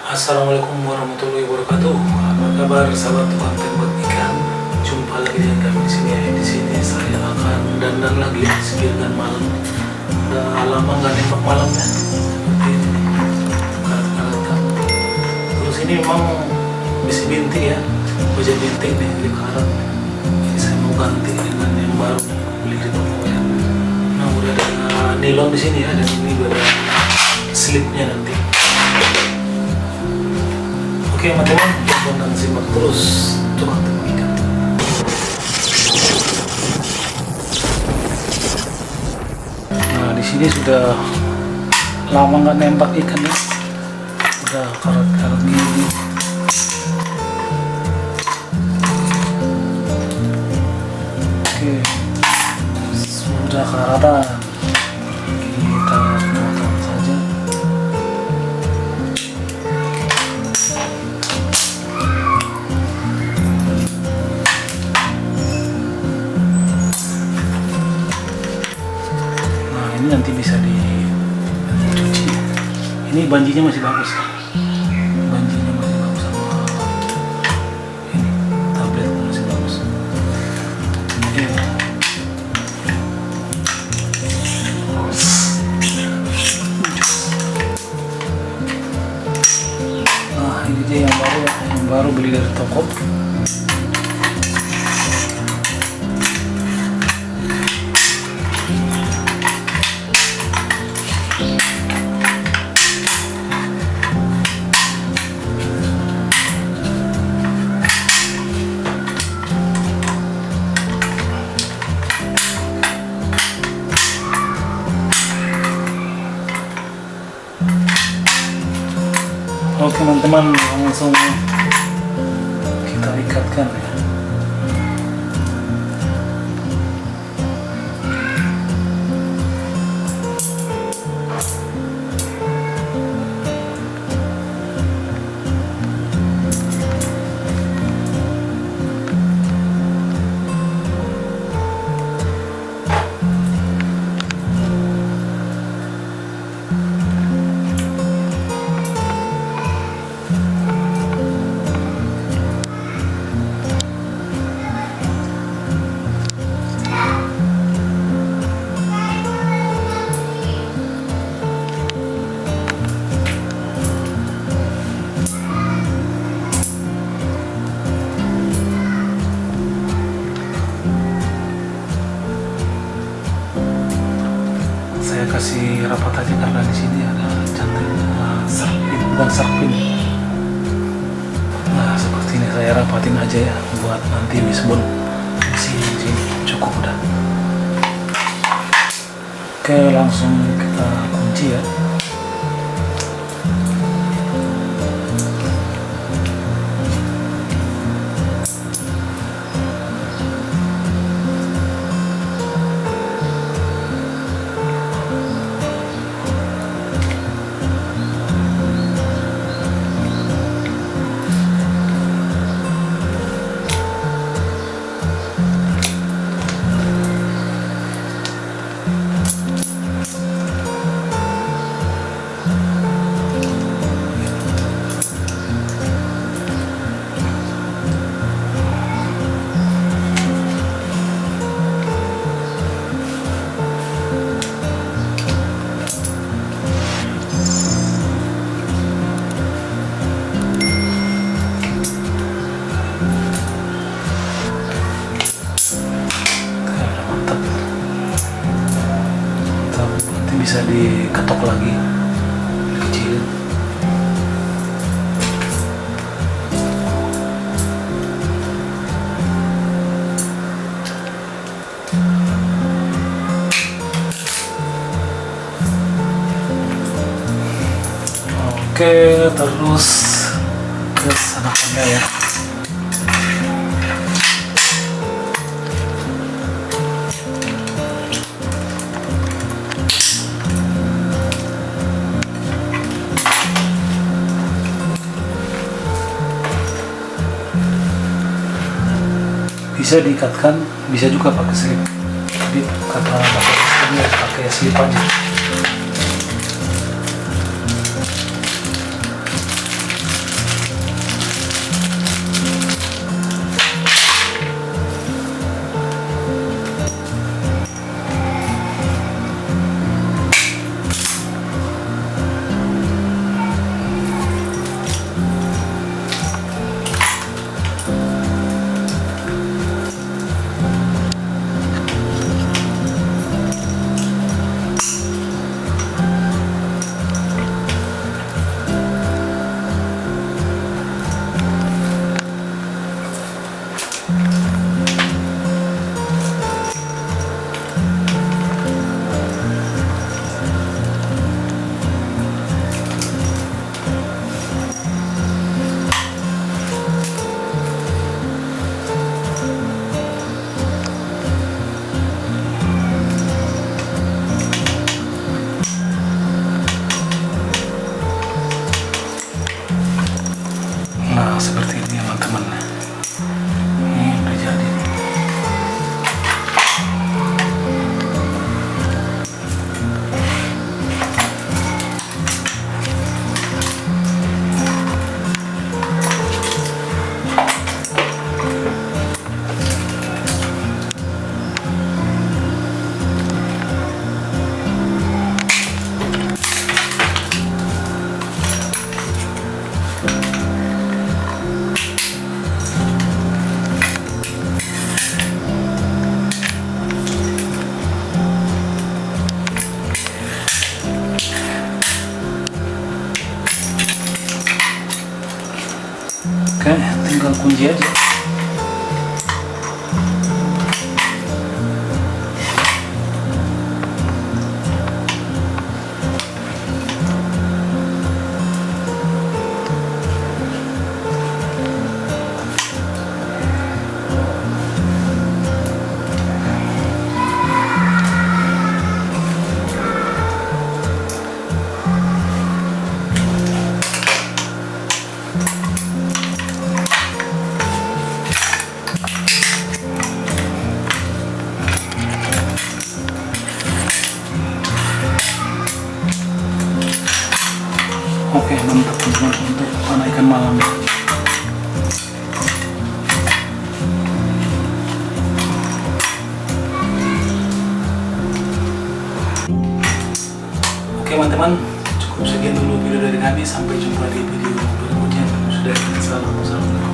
Assalamualaikum warahmatullahi wabarakatuh. Apa kabar sahabat tukang tembak ikan? Jumpa lagi dengan kami di sini. Di sini saya akan dandan lagi sekalian malam. Udah lama nggak nembak malam ya. Seperti ini. Karat-karat. Terus ini memang besi bintik ya. Baja bintik nih di karat. Ini saya mau ganti dengan yang baru beli di toko ya. Nah udah ada nilon di sini ya, dan ini udah ada slipnya nanti. Oke teman-teman, tonton dan simak terus tukang tembak ikan. Nah di sini sudah lama nggak nembak ikan ya, udah karat-karat gini. Oke, sudah karatan, kita potong saja. Ini nanti bisa dicuci. Ini banjinya masih bagus. Banjinya masih bagus sama ini tablet masih bagus. Oke. Nah ini dia yang baru beli dari toko. Oke teman-teman, langsung kita ikatkan ya. Saya kasih rapat aja karena di sini ada cantik sarpin, bukan sarpin. Nah seperti ini saya rapatin aja ya, buat nanti wisbon sini cukup udah. Oke langsung kita kunci ya. Bisa diketok lagi, kecil. Oke, terus ke sana ya. Bisa diikatkan, bisa juga pakai slip. Jadi kata pakai slip aja. Oke, tinggal kunci aja. Oke, mantap teman-teman untuk panah ikan malam. Oke teman-teman, cukup sekian dulu video dari kami. Sampai jumpa di video berikutnya. Sudah, salam.